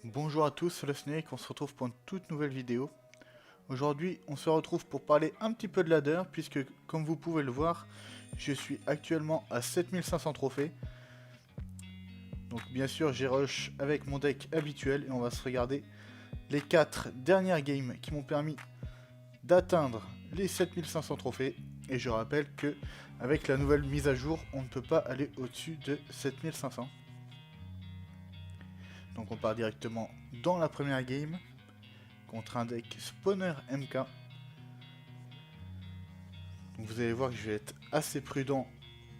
Bonjour à tous, c'est le Snake, on se retrouve pour une toute nouvelle vidéo. Aujourd'hui, on se retrouve pour parler un petit peu de ladder, puisque comme vous pouvez le voir, je suis actuellement à 7500 trophées. Donc bien sûr, j'ai rush avec mon deck habituel et on va se regarder les 4 dernières games qui m'ont permis d'atteindre les 7500 trophées. Et je rappelle que avec la nouvelle mise à jour, on ne peut pas aller au-dessus de 7500. Donc on part directement dans la première game contre un deck Spawner MK. Donc vous allez voir que je vais être assez prudent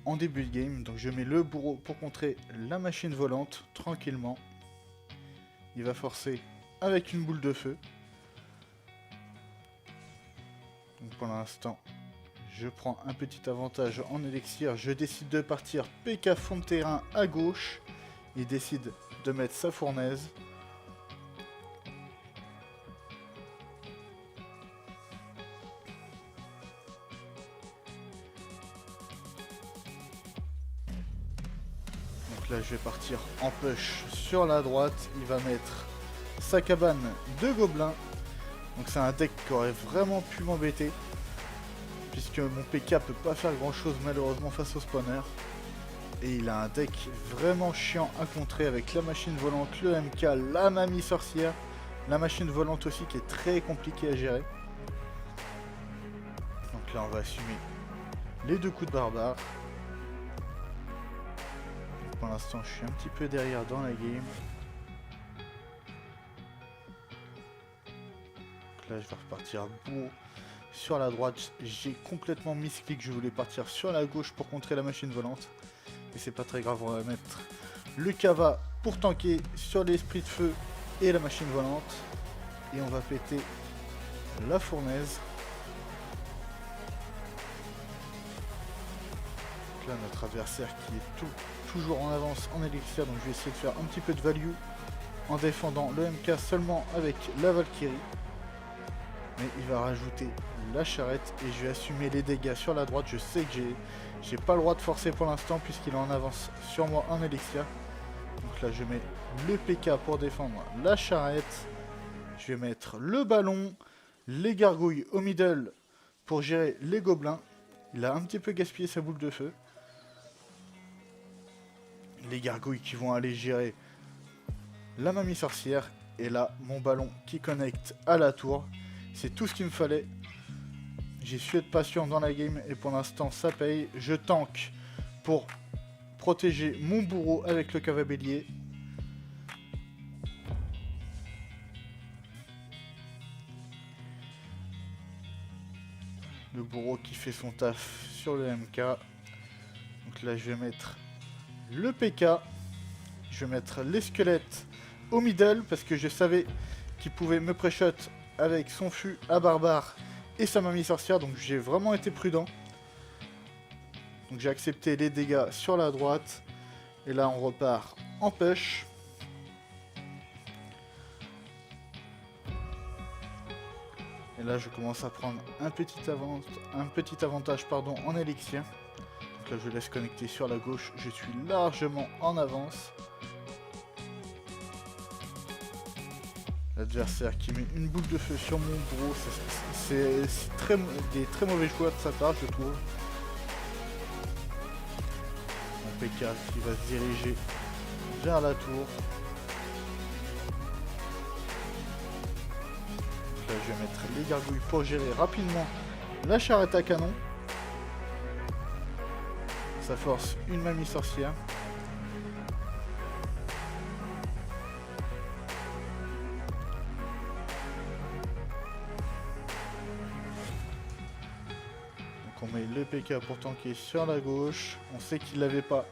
en début de game. Donc je mets le bourreau pour contrer la machine volante tranquillement. Il va forcer avec une boule de feu. Donc pour l'instant, je prends un petit avantage en élixir. Je décide de partir PK fond de terrain à gauche. Il décide de mettre sa fournaise. Donc là je vais partir en push sur la droite. Il va mettre sa cabane de gobelins. Donc c'est un deck qui aurait vraiment pu m'embêter, puisque mon PK peut pas faire grand chose malheureusement face au spawner. Et il a un deck vraiment chiant à contrer avec la machine volante, le MK, la mamie sorcière. La machine volante aussi qui est très compliquée à gérer. Donc là on va assumer les deux coups de barbare. Pour l'instant je suis un petit peu derrière dans la game. Donc là je vais repartir bourreau sur la droite. J'ai complètement misclick, je voulais partir sur la gauche pour contrer la machine volante. Et c'est pas très grave, on va mettre le Kava pour tanker sur l'esprit de feu et la machine volante. Et on va péter la fournaise. Donc là notre adversaire qui est toujours en avance en élixir, donc je vais essayer de faire un petit peu de value en défendant le MK seulement avec la Valkyrie. Mais il va rajouter la charrette et je vais assumer les dégâts sur la droite. Je sais que j'ai pas le droit de forcer pour l'instant puisqu'il est en avance sur moi en élixir. Donc là je mets le PK pour défendre la charrette. Je vais mettre le ballon, les gargouilles au middle pour gérer les gobelins. Il a un petit peu gaspillé sa boule de feu. Les gargouilles qui vont aller gérer la mamie sorcière. Et là mon ballon qui connecte à la tour. C'est tout ce qu'il me fallait. J'ai su être patient dans la game et pour l'instant ça paye. Je tank pour protéger mon bourreau avec le cavabellier. Le bourreau qui fait son taf sur le MK. Donc là je vais mettre le PK. Je vais mettre les squelettes au middle parce que je savais qu'il pouvait me pré-shot avec son fût à barbare et sa mamie sorcière, donc j'ai vraiment été prudent. Donc j'ai accepté les dégâts sur la droite. Et là on repart en push. Et là je commence à prendre un petit avantage en élixir. Donc là je laisse connecter sur la gauche, je suis largement en avance. L'adversaire qui met une boule de feu sur mon bourreau, c'est des très mauvais joueurs de sa part, je trouve. Mon PK qui va se diriger vers la tour. Là, je vais mettre les gargouilles pour gérer rapidement la charrette à canon. Ça force une mamie sorcière. On met le PK pour tanker sur la gauche. On sait qu'il n'avait pas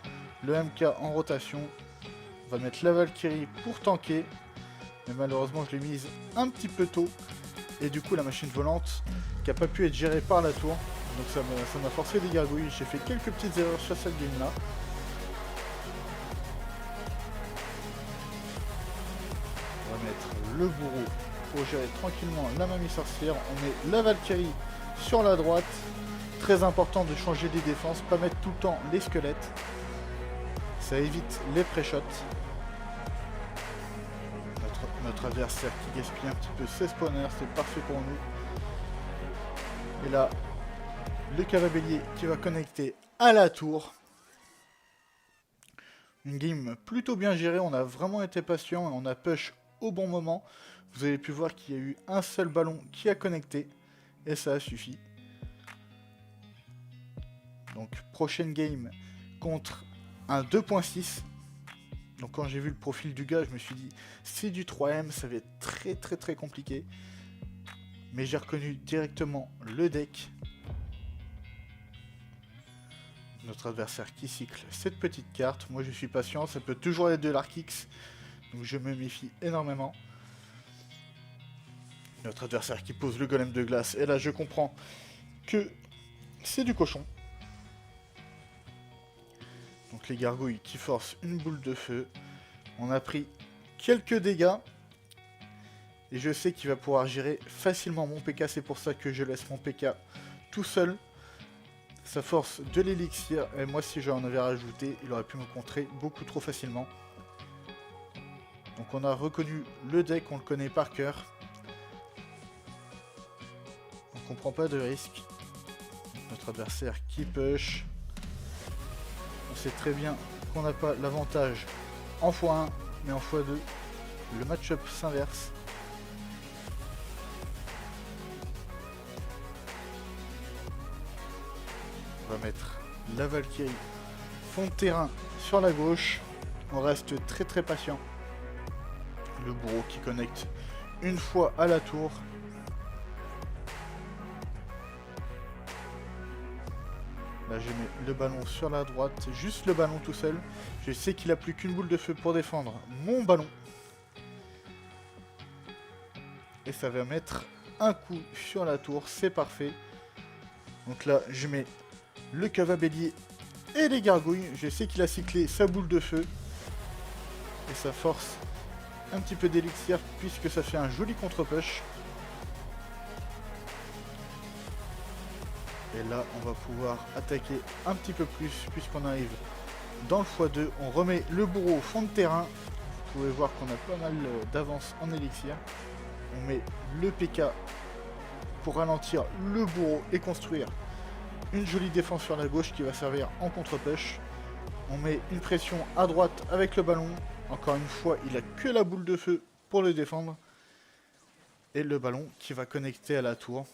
le MK en rotation. On va mettre la Valkyrie pour tanker. Mais malheureusement je l'ai mise un petit peu tôt. Et du coup la machine volante qui n'a pas pu être gérée par la tour. Donc ça m'a forcé des gargouilles. J'ai fait quelques petites erreurs sur cette game là. On va mettre le bourreau pour gérer tranquillement la mamie sorcière. On met la Valkyrie sur la droite. Très important de changer les défenses, pas mettre tout le temps les squelettes. Ça évite les pré-shots. Notre notre adversaire qui gaspille un petit peu ses spawners, c'est parfait pour nous. Et là, le cavabellier qui va connecter à la tour. Une game plutôt bien gérée, on a vraiment été patient et on a push au bon moment. Vous avez pu voir qu'il y a eu un seul ballon qui a connecté et ça a suffi. Donc prochaine game contre un 2.6. Donc quand j'ai vu le profil du gars, je me suis dit c'est du 3M, ça va être très compliqué. Mais j'ai reconnu directement le deck. Notre adversaire qui cycle cette petite carte. Moi je suis patient, ça peut toujours être de l'Arkix. Donc je me méfie énormément. Notre adversaire qui pose le golem de glace. Et là je comprends que c'est du cochon. Donc les gargouilles qui forcent une boule de feu. On a pris quelques dégâts. Et je sais qu'il va pouvoir gérer facilement mon PK. C'est pour ça que je laisse mon PK tout seul. Ça force de l'élixir. Et moi si j'en avais rajouté, il aurait pu me contrer beaucoup trop facilement. Donc on a reconnu le deck, on le connaît par cœur. Donc on prend pas de risque. Notre adversaire qui push. On sait très bien qu'on n'a pas l'avantage en x1, mais en x2. Le match-up s'inverse. On va mettre la Valkyrie fond de terrain sur la gauche. On reste très patient. Le bourreau qui connecte une fois à la tour. Là je mets le ballon sur la droite, juste le ballon tout seul. Je sais qu'il a plus qu'une boule de feu pour défendre mon ballon. Et ça va mettre un coup sur la tour, c'est parfait. Donc là je mets le cavabellier et les gargouilles. Je sais qu'il a cyclé sa boule de feu. Et ça force un petit peu d'élixir puisque ça fait un joli contre-push. Et là on va pouvoir attaquer un petit peu plus puisqu'on arrive dans le x2. On remet le bourreau au fond de terrain. Vous pouvez voir qu'on a pas mal d'avance en élixir. On met le PK pour ralentir le bourreau et construire une jolie défense sur la gauche qui va servir en contre-push. On met une pression à droite avec le ballon. Encore une fois, il a que la boule de feu pour le défendre. Et le ballon qui va connecter à la tour.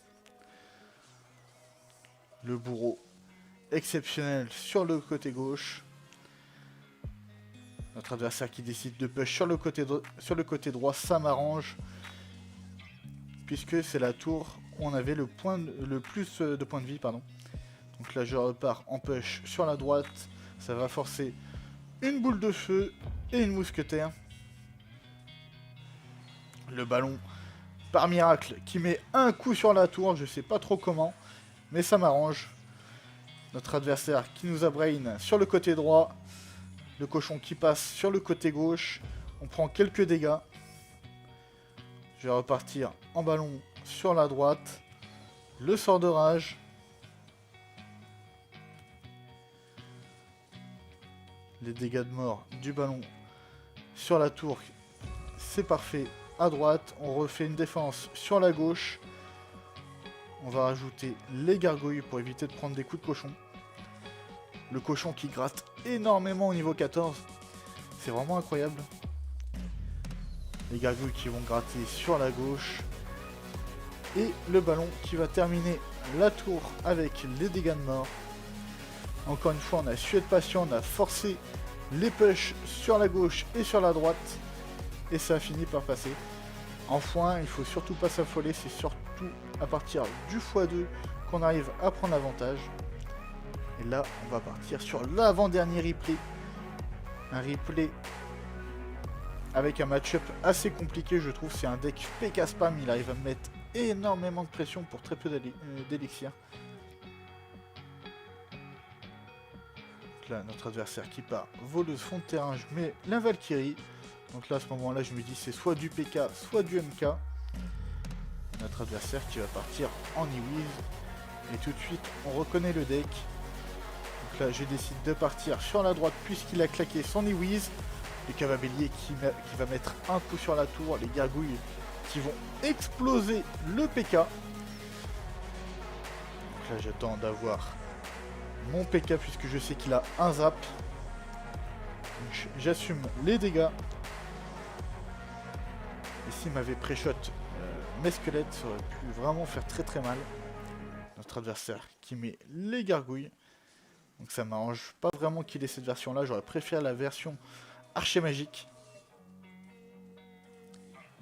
Le bourreau exceptionnel sur le côté gauche. Notre adversaire qui décide de push sur le côté droit, ça m'arrange. Puisque c'est la tour où on avait le plus de points de vie. Pardon. Donc là je repars en push sur la droite. Ça va forcer une boule de feu et une mousquetaire. Le ballon, par miracle, qui met un coup sur la tour. Je sais pas trop comment, mais ça m'arrange. Notre adversaire qui nous a brain sur le côté droit. Le cochon qui passe sur le côté gauche. On prend quelques dégâts. Je vais repartir en ballon sur la droite. Le sort de rage. Les dégâts de mort du ballon sur la tour, c'est parfait. À droite, on refait une défense sur la gauche. On va rajouter les gargouilles pour éviter de prendre des coups de cochon. Le cochon qui gratte énormément au niveau 14. C'est vraiment incroyable. Les gargouilles qui vont gratter sur la gauche. Et le ballon qui va terminer la tour avec les dégâts de mort. Encore une fois, on a su être patient, on a forcé les push sur la gauche et sur la droite. Et ça a fini par passer. En x1, il faut surtout pas s'affoler, c'est surtout à partir du x2 qu'on arrive à prendre l'avantage. Et là, on va partir sur l'avant-dernier replay. Un replay avec un match-up assez compliqué, je trouve. C'est un deck PK spam, il arrive à me mettre énormément de pression pour très peu d'élixir. Là, notre adversaire qui part voleuse fond de terrain, je mets la Valkyrie. Donc là, à ce moment-là, je me dis c'est soit du PK, soit du MK. Notre adversaire qui va partir en Ewiz. Et tout de suite, on reconnaît le deck. Donc là, je décide de partir sur la droite puisqu'il a claqué son Ewiz. Les cavabelliers qui va mettre un coup sur la tour. Les gargouilles qui vont exploser le PK. Donc là j'attends d'avoir mon PK puisque je sais qu'il a un zap. J'assume les dégâts. Et s'il m'avait pré-shot mes squelettes, ça aurait pu vraiment faire très très mal. Notre adversaire qui met les gargouilles. Donc ça m'arrange pas vraiment qu'il ait cette version là. J'aurais préféré la version archer magique.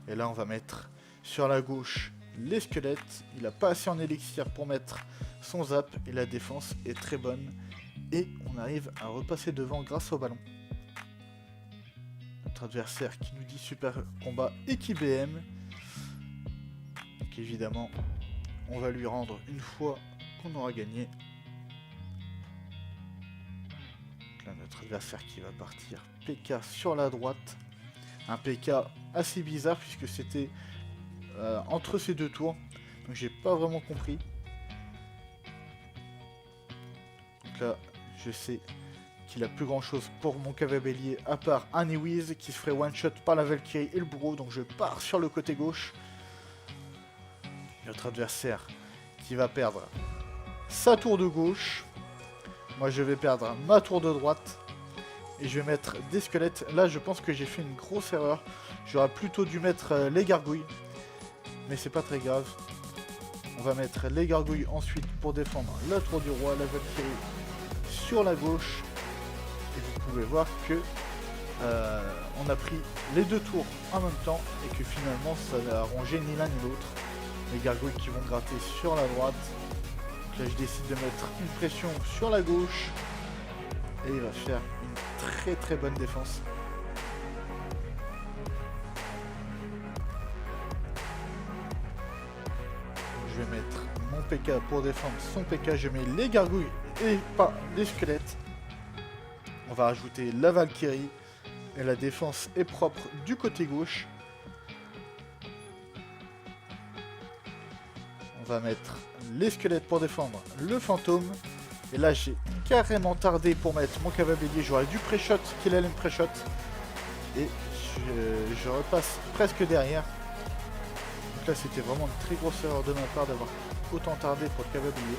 Et là on va mettre sur la gauche les squelettes. Il n'a pas assez en élixir pour mettre son zap. Et la défense est très bonne. Et on arrive à repasser devant grâce au ballon. Notre adversaire qui nous dit super combat et qui BM. Donc évidemment, on va lui rendre une fois qu'on aura gagné. Donc là, notre adversaire qui va partir PK sur la droite. Un PK assez bizarre puisque c'était entre ces deux tours. Donc j'ai pas vraiment compris. Donc là, je sais qu'il a plus grand chose pour mon cavabellier à part un Ewiz qui se ferait one shot par la Valkyrie et le bourreau. Donc je pars sur le côté gauche. Notre adversaire qui va perdre sa tour de gauche. Moi je vais perdre ma tour de droite. Et je vais mettre des squelettes. Là je pense que j'ai fait une grosse erreur. J'aurais plutôt dû mettre les gargouilles. Mais c'est pas très grave. On va mettre les gargouilles ensuite pour défendre la tour du roi, la Valkyrie sur la gauche. Et vous pouvez voir que on a pris les deux tours en même temps et que finalement ça n'a arrangé ni l'un ni l'autre. Les gargouilles qui vont gratter sur la droite. Donc là je décide de mettre une pression sur la gauche. Et il va faire une très très bonne défense. Je vais mettre mon PK pour défendre son PK. Je mets les gargouilles et pas les squelettes. On va rajouter la Valkyrie. Et la défense est propre du côté gauche. On va mettre les squelettes pour défendre le fantôme. Et là j'ai carrément tardé pour mettre mon cavabellier. J'aurais dû pré-shot qu'il allait me pré-shot. Et je repasse presque derrière. Donc là c'était vraiment une très grosse erreur de ma part d'avoir autant tardé pour le cavabellier.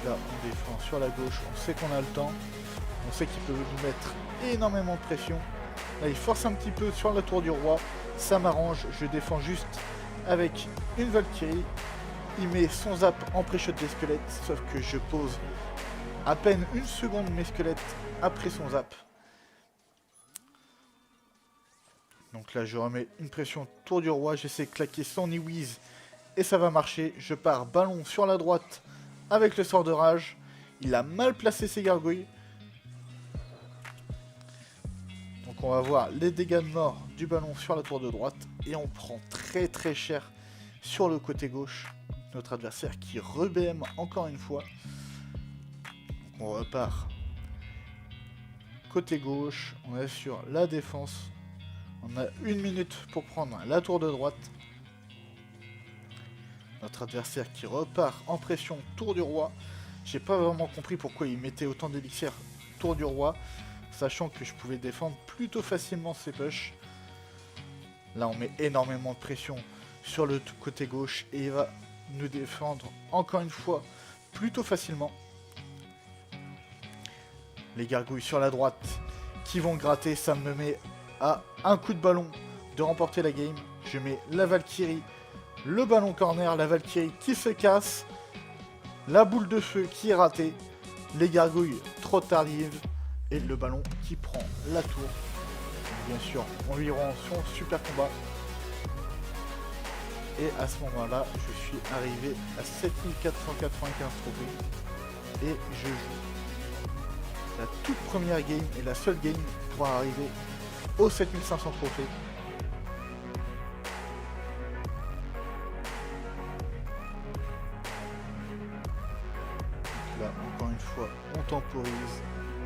Là on défend sur la gauche, on sait qu'on a le temps. On sait qu'il peut nous mettre énormément de pression. Là il force un petit peu sur la tour du roi. Ça m'arrange, je défends juste avec une Valkyrie. Il met son zap en pré-shot des squelettes. Sauf que je pose à peine une seconde mes squelettes après son zap. Donc là je remets une pression tour du roi. J'essaie de claquer son Ewiz et ça va marcher. Je pars ballon sur la droite avec le sort de rage. Il a mal placé ses gargouilles. Donc on va voir les dégâts de mort du ballon sur la tour de droite. Et on prend très très cher sur le côté gauche. Notre adversaire qui re-BM encore une fois. Donc on repart côté gauche. On est sur la défense. On a 1 minute pour prendre la tour de droite. Notre adversaire qui repart en pression tour du roi. J'ai pas vraiment compris pourquoi il mettait autant d'élixir tour du roi. Sachant que je pouvais défendre plutôt facilement ses pushs. Là on met énormément de pression sur le côté gauche. Et il va nous défendre encore une fois plutôt facilement. Les gargouilles sur la droite qui vont gratter. Ça me met à un coup de ballon de remporter la game. Je mets la Valkyrie, le ballon corner, la Valkyrie qui se casse. La boule de feu qui est ratée. Les gargouilles trop tardives. Et le ballon qui prend la tour. Bien sûr, on lui rend son super combat. Et à ce moment-là, je suis arrivé à 7495 trophées. Et je joue la toute première game et la seule game pour arriver aux 7500 trophées. Donc là, encore une fois, on temporise.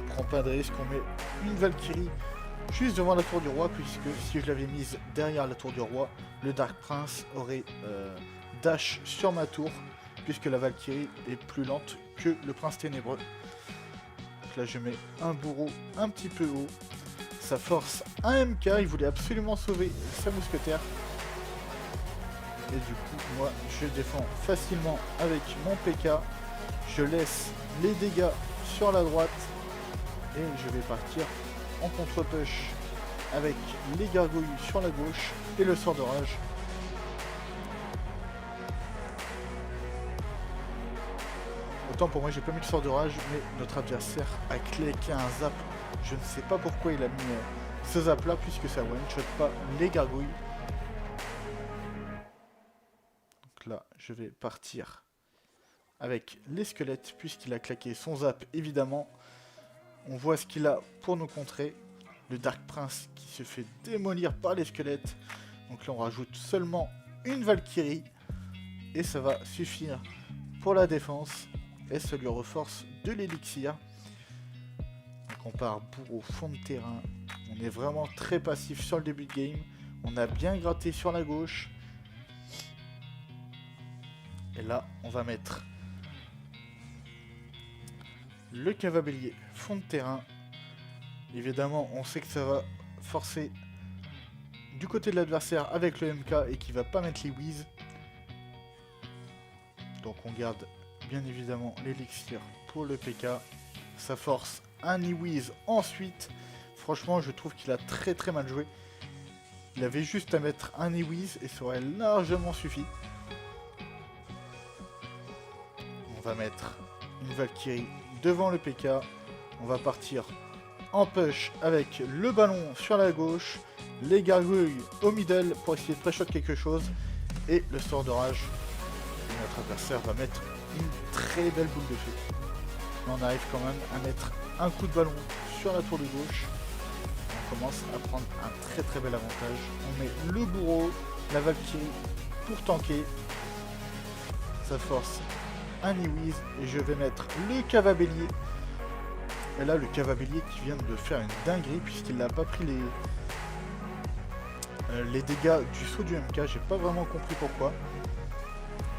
On prend pas de risque, on met une Valkyrie juste devant la tour du roi, puisque si je l'avais mise derrière la tour du roi, le Dark Prince aurait dash sur ma tour, puisque la Valkyrie est plus lente que le Prince Ténébreux. Donc là je mets un bourreau un petit peu haut, Ça force un MK, il voulait absolument sauver sa mousquetaire. Et du coup, moi, je défends facilement avec mon PK. Je laisse les dégâts sur la droite. Et je vais partir en contre-push avec les gargouilles sur la gauche et le sort de rage. Autant pour moi, j'ai pas mis le sort de rage, mais notre adversaire a claqué un zap. Je ne sais pas pourquoi il a mis ce zap là, puisque ça one-shot pas les gargouilles. Donc là, je vais partir avec les squelettes, puisqu'il a claqué son zap, évidemment. On voit ce qu'il a pour nous contrer. Le Dark Prince qui se fait démolir par les squelettes. Donc là, on rajoute seulement une Valkyrie. Et ça va suffire pour la défense. Et ça lui reforce de l'élixir. Donc on part bourreau fond de terrain. On est vraiment très passif sur le début de game. On a bien gratté sur la gauche. Et là, on va mettre le cavabélier fond de terrain. Évidemment, on sait que ça va forcer du côté de l'adversaire avec le MK et qui va pas mettre les whiz. Donc on garde bien évidemment l'élixir pour le PK. Ça force un e-whiz ensuite. Franchement, je trouve qu'il a très mal joué. Il avait juste à mettre un e-whiz et ça aurait largement suffi. On va mettre une Valkyrie devant le PK. On va partir en push avec le ballon sur la gauche, les gargouilles au middle pour essayer de pré-shot quelque chose et le sort de rage. Et notre adversaire va mettre une très belle boule de feu. Mais on arrive quand même à mettre un coup de ballon sur la tour de gauche. On commence à prendre un très bel avantage. On met le bourreau, la Valkyrie pour tanker. Ça force un e-whiz et je vais mettre le cavabélier. Et là, le cavabélier qui vient de faire une dinguerie puisqu'il n'a pas pris les dégâts du saut du MK. J'ai pas vraiment compris pourquoi.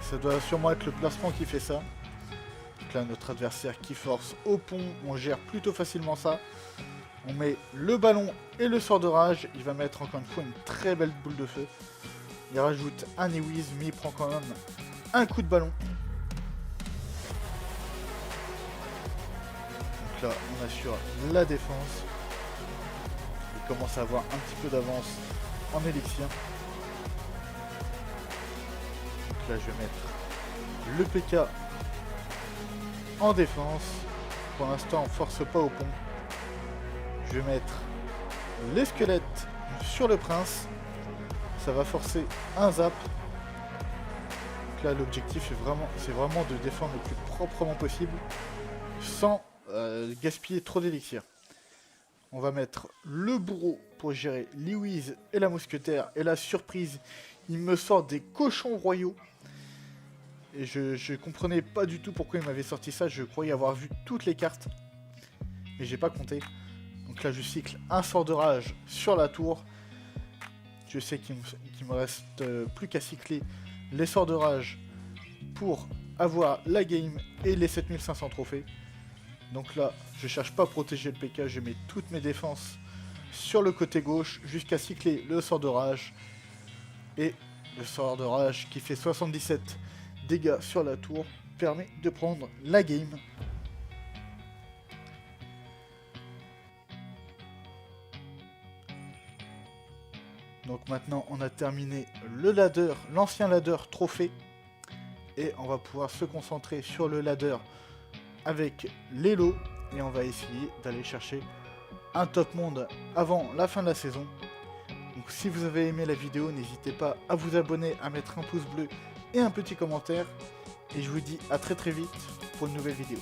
Ça doit sûrement être le placement qui fait ça. Donc là, notre adversaire qui force au pont. On gère plutôt facilement ça. On met le ballon et le sort de rage. Il va mettre encore une fois une très belle boule de feu. Il rajoute un e-whiz, mais il prend quand même un coup de ballon. Là, on assure la défense. Il commence à avoir un petit peu d'avance en élixir. Donc là, je vais mettre le PK en défense. Pour l'instant, on force pas au pont. Je vais mettre les squelettes sur le prince. Ça va forcer un zap. Donc là, l'objectif c'est vraiment de défendre le plus proprement possible sans gaspiller trop d'élixir. On va mettre le bourreau pour gérer l'e-whiz et la mousquetaire. Et la surprise, il me sort des cochons royaux. Et je comprenais pas du tout pourquoi il m'avait sorti ça. Je croyais avoir vu toutes les cartes. Mais j'ai pas compté. Donc là, je cycle un sort de rage sur la tour. Je sais qu'il me reste plus qu'à cycler les sorts de rage pour avoir la game et les 7500 trophées. Donc là, je cherche pas à protéger le PK, je mets toutes mes défenses sur le côté gauche jusqu'à cycler le sort de rage. Et le sort de rage qui fait 77 dégâts sur la tour permet de prendre la game. Donc maintenant, on a terminé le ladder, l'ancien ladder trophée. Et on va pouvoir se concentrer sur le ladder avec les lots et on va essayer d'aller chercher un top monde avant la fin de la saison. Donc si vous avez aimé la vidéo, n'hésitez pas à vous abonner, à mettre un pouce bleu et un petit commentaire. Et je vous dis à très vite pour une nouvelle vidéo.